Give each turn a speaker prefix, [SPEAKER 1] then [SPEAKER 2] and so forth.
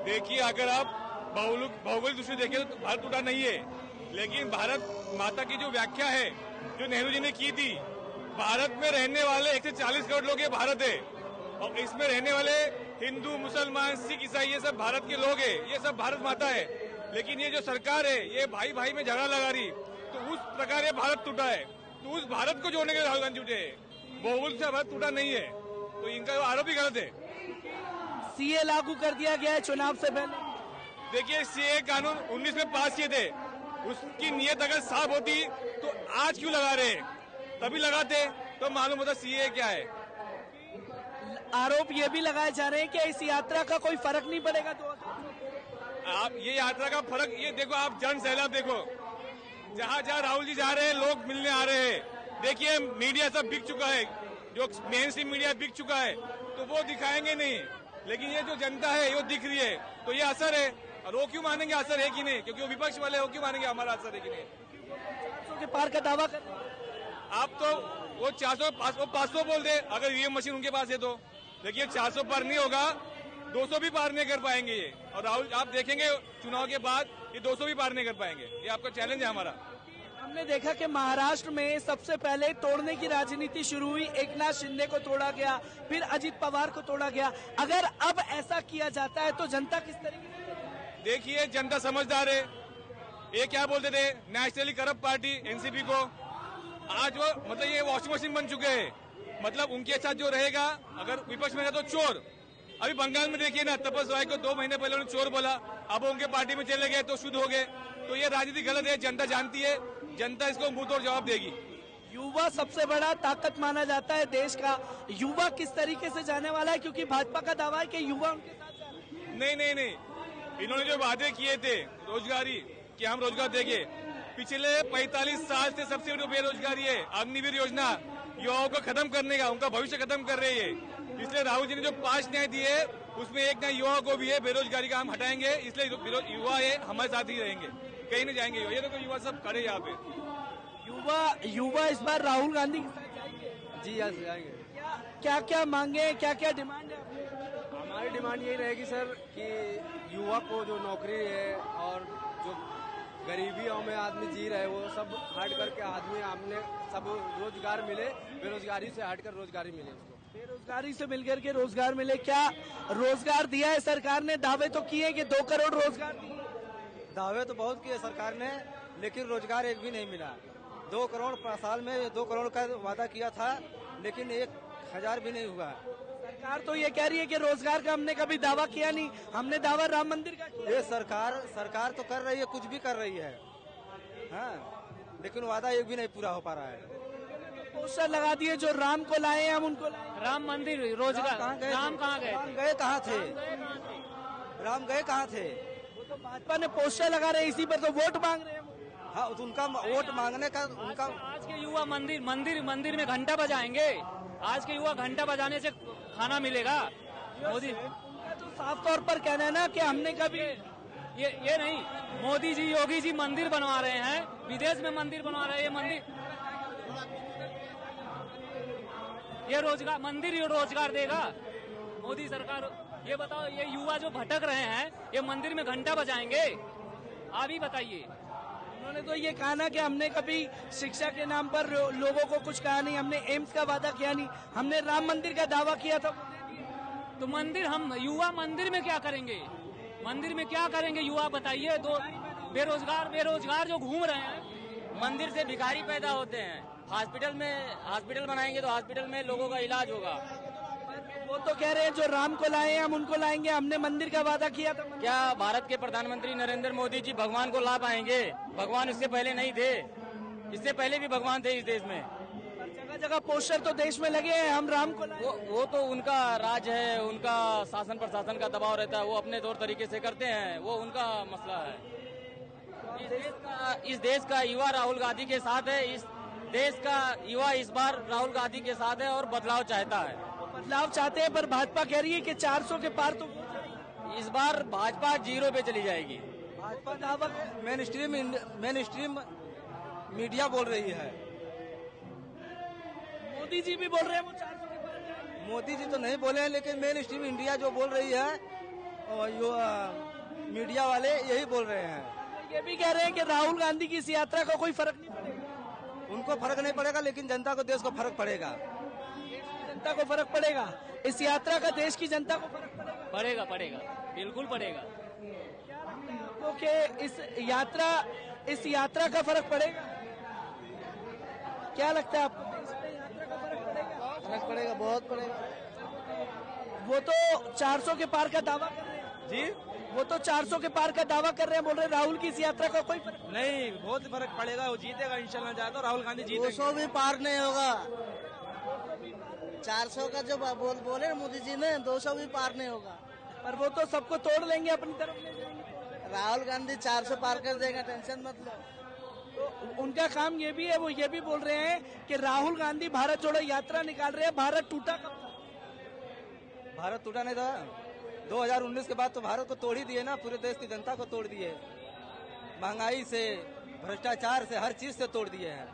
[SPEAKER 1] देखिए, अगर आप भौगोलिक दृष्टि देखें तो भारत टूटा नहीं है, लेकिन भारत माता की जो व्याख्या है जो नेहरू जी ने की थी, भारत में रहने वाले 140 करोड़ लोग ये भारत है, और इसमें रहने वाले हिंदू, मुसलमान, सिख, ईसाई ये सब भारत के लोग हैं, ये सब भारत माता है। लेकिन ये जो सरकार है ये भाई भाई में झगड़ा लगा रही, तो उस प्रकार ये भारत टूटा है। तो उस भारत को जोड़ने के लिए राहुल गांधी जुटे हैं, भौगोलिक से भारत टूटा नहीं है, तो इनका आरोप ही गलत है।
[SPEAKER 2] सीए लागू कर दिया गया है चुनाव से पहले।
[SPEAKER 1] देखिए, सीए कानून 19 में पास किए थे, उसकी नीयत अगर साफ होती तो आज क्यों लगा रहे हैं, तभी लगाते तो मालूम होता सीए क्या है।
[SPEAKER 2] आरोप ये भी लगाए जा रहे हैं कि इस यात्रा का कोई फर्क नहीं पड़ेगा। तो
[SPEAKER 1] आप ये यात्रा का फर्क ये देखो, आप जन सैलाब देखो, जहाँ जहाँ राहुल जी जा रहे हैं लोग मिलने आ रहे हैं। देखिए, मीडिया सब बिक चुका है, जो मेन स्ट्रीम मीडिया बिक चुका है, तो वो दिखाएंगे नहीं, लेकिन ये जो जनता है वो दिख रही है, तो ये असर है। और वो क्यों मानेंगे असर है कि नहीं, क्योंकि वो विपक्ष वाले, वो क्यों मानेंगे हमारा असर है कि नहीं।
[SPEAKER 2] 400 के पार का दावा कर रहे हैं
[SPEAKER 1] आप, तो वो 400 500 बोल दे अगर ईवीएम मशीन उनके पास है तो, लेकिन 400 पार नहीं होगा, 200 भी पार नहीं कर पाएंगे ये। और राहुल, आप देखेंगे चुनाव के बाद ये 200 भी पार नहीं कर पाएंगे, ये आपका चैलेंज है हमारा।
[SPEAKER 2] हमने देखा कि महाराष्ट्र में सबसे पहले तोड़ने की राजनीति शुरू हुई, एकनाथ शिंदे को तोड़ा गया, फिर अजित पवार को तोड़ा गया। अगर अब ऐसा किया जाता है तो जनता किस तरीके से?
[SPEAKER 1] देखिए, जनता समझदार है। ये क्या बोलते थे, नेशनली करप्ट पार्टी एनसीपी को, आज वो मतलब ये वॉशिंग मशीन बन चुके हैं। मतलब उनके साथ जो रहेगा, अगर विपक्ष में रहा तो चोर। अभी बंगाल में देखिए ना, तपस राय को 2 महीने पहले उन्होंने चोर बोला, अब उनके पार्टी में चले गए तो शुद्ध हो गए। तो ये राजनीति गलत है, जनता जानती है, जनता इसको मुंह तोड़ जवाब देगी।
[SPEAKER 2] युवा सबसे बड़ा ताकत माना जाता है देश का, युवा किस तरीके से जाने वाला है, क्योंकि भाजपा का दावा है कि युवा उनके साथ जा रहे हैं।
[SPEAKER 1] नहीं, इन्होंने जो वादे किए थे रोजगारी कि हम रोजगार देंगे, पिछले 45 साल से सबसे बड़ी बेरोजगारी है। अग्निवीर योजना युवाओं को खत्म करने का, उनका भविष्य खत्म कर रही है। इसलिए राहुल जी ने जो 5 न्याय दिए, उसमें एक न्याय युवाओं को भी है, बेरोजगारी का हम हटाएंगे। इसलिए युवा है हमारे साथ ही रहेंगे, कहीं नहीं जाएंगे। ये तो युवा सब खड़े यहाँ पे।
[SPEAKER 2] युवा इस बार राहुल गांधी के साथ जाएंगे?
[SPEAKER 3] जी हाँ, जाएंगे।
[SPEAKER 2] क्या क्या मांगे, क्या क्या डिमांड है?
[SPEAKER 3] हमारी डिमांड यही रहेगी सर कि युवा को जो नौकरी है और जो गरीबियों में आदमी जी रहे वो सब हट करके आदमी हमने सब रोजगार मिले, बेरोजगारी से हटकर रोजगारी मिले उसको।
[SPEAKER 2] बेरोजगारी से मिलकर के रोजगार मिले। क्या रोजगार दिया है सरकार ने? दावे तो किए कि 2 करोड़ रोजगार दिए।
[SPEAKER 3] दावे तो बहुत किए सरकार ने, लेकिन रोजगार एक भी नहीं मिला। 2 करोड़ साल में 2 करोड़ का वादा किया था, लेकिन 1,000 भी नहीं हुआ।
[SPEAKER 2] सरकार तो ये कह रही है कि रोजगार का हमने कभी दावा किया नहीं, हमने दावा राम मंदिर का किया।
[SPEAKER 3] ये सरकार तो कर रही है, कुछ भी कर रही है, हाँ, लेकिन वादा एक भी नहीं पूरा हो पा रहा है।
[SPEAKER 2] पोस्टर लगा दिए जो राम को लाए हम उनको लाए।
[SPEAKER 4] राम मंदिर, रोजगार, राम कहाँ गए?
[SPEAKER 3] राम गए कहाँ थे? राम गए कहाँ थे?
[SPEAKER 2] वो तो भाजपा ने पोस्टर लगा रहे हैं, इसी पर तो वोट मांग रहे हैं।
[SPEAKER 3] हाँ, तो उनका वोट मांगने का उनका।
[SPEAKER 4] आज के युवा मंदिर में घंटा बजाएंगे। आज के युवा घंटा बजाने से खाना मिलेगा। मोदी
[SPEAKER 2] तो साफ तौर पर कहना है ना कि हमने कभी
[SPEAKER 4] ये नहीं, मोदी जी, योगी जी मंदिर बनवा रहे हैं, विदेश में मंदिर बनवा रहे हैं। ये मंदिर, ये रोजगार, मंदिर ये रोजगार देगा मोदी सरकार? ये बताओ, ये युवा जो भटक रहे हैं ये मंदिर में घंटा बजाएंगे? आप ही बताइए।
[SPEAKER 2] उन्होंने तो ये कहा ना कि हमने कभी शिक्षा के नाम पर लोगों को कुछ कहा नहीं, हमने एम्स का वादा किया नहीं, हमने राम मंदिर का दावा किया था।
[SPEAKER 4] तो मंदिर, हम युवा मंदिर में क्या करेंगे? मंदिर में क्या करेंगे युवा बताइए? तो बेरोजगार जो घूम रहे हैं,
[SPEAKER 5] मंदिर से भिखारी पैदा होते हैं। हॉस्पिटल बनाएंगे तो हॉस्पिटल में लोगों का इलाज होगा।
[SPEAKER 2] वो तो कह रहे हैं जो राम को लाए हम उनको लाएंगे, हमने मंदिर का वादा किया था।
[SPEAKER 5] क्या भारत के प्रधानमंत्री नरेंद्र मोदी जी भगवान को ला पाएंगे? भगवान इससे पहले नहीं थे, इससे पहले भी भगवान थे इस देश में।
[SPEAKER 2] जगह जगह पोस्टर तो देश में लगे हैं, हम राम को लाए।
[SPEAKER 5] वो तो उनका राज है, उनका शासन प्रशासन का दबाव रहता है, वो अपने तौर तरीके से करते हैं, वो उनका मसला है। इस देश का युवा राहुल गांधी के साथ है। इस देश का युवा इस बार राहुल गांधी के साथ है और बदलाव चाहता है।
[SPEAKER 2] बदलाव चाहते हैं, पर भाजपा कह रही है कि 400 के पार तो
[SPEAKER 5] इस बार भाजपा 0 पे चली जाएगी।
[SPEAKER 2] भाजपा दावा
[SPEAKER 3] मेन स्ट्रीम मीडिया बोल रही है।
[SPEAKER 2] मोदी जी भी बोल रहे हैं वो 400 के पार जाएंगे।
[SPEAKER 3] मोदी जी तो नहीं बोले हैं, लेकिन मेन स्ट्रीम इंडिया जो बोल रही है और मीडिया वाले यही बोल रहे हैं।
[SPEAKER 2] ये भी कह रहे हैं कि राहुल गांधी की इस यात्रा का कोई फर्क नहीं पड़ेगा।
[SPEAKER 3] उनको फर्क नहीं पड़ेगा, लेकिन जनता को, देश को फर्क पड़ेगा।
[SPEAKER 2] जनता को फर्क पड़ेगा, इस यात्रा का देश की जनता को फर्क पड़ेगा।
[SPEAKER 4] पड़ेगा पड़ेगा, बिल्कुल पड़ेगा।
[SPEAKER 2] आपको कि इस यात्रा का फर्क पड़ेगा? क्या लगता है आपको, इस पे यात्रा का फर्क पड़ेगा?
[SPEAKER 3] फर्क पड़ेगा, बहुत पड़ेगा।
[SPEAKER 2] वो तो 400 के पार का दावा कर रहे हैं
[SPEAKER 3] जी,
[SPEAKER 2] वो तो 400 के पार का दावा कर रहे हैं, बोल रहे हैं राहुल की इस यात्रा का कोई फर्क
[SPEAKER 3] नहीं, बहुत फर्क पड़ेगा। वो जीतेगा इंशाल्लाह, चाहता राहुल गांधी जीतेगा।
[SPEAKER 6] 200 भी पार नहीं होगा। 400 का जो बोले मोदी जी ने, 200 भी पार नहीं होगा।
[SPEAKER 2] पर वो तो सबको तोड़ लेंगे, अपनी तरफ ले जाएंगे।
[SPEAKER 6] राहुल गांधी 400 पार कर देगा, टेंशन मत लो।
[SPEAKER 2] तो उनका काम ये भी है, वो ये भी बोल रहे हैं कि राहुल गांधी भारत जोड़ो यात्रा निकाल रहे हैं। भारत टूटा कब था?
[SPEAKER 3] भारत टूटा नहीं था। 2019 के बाद तो भारत को तोड़ ही दिए ना, पूरे देश की जनता को तोड़ दिए। महंगाई से, भ्रष्टाचार से, हर चीज से तोड़ दिए हैं।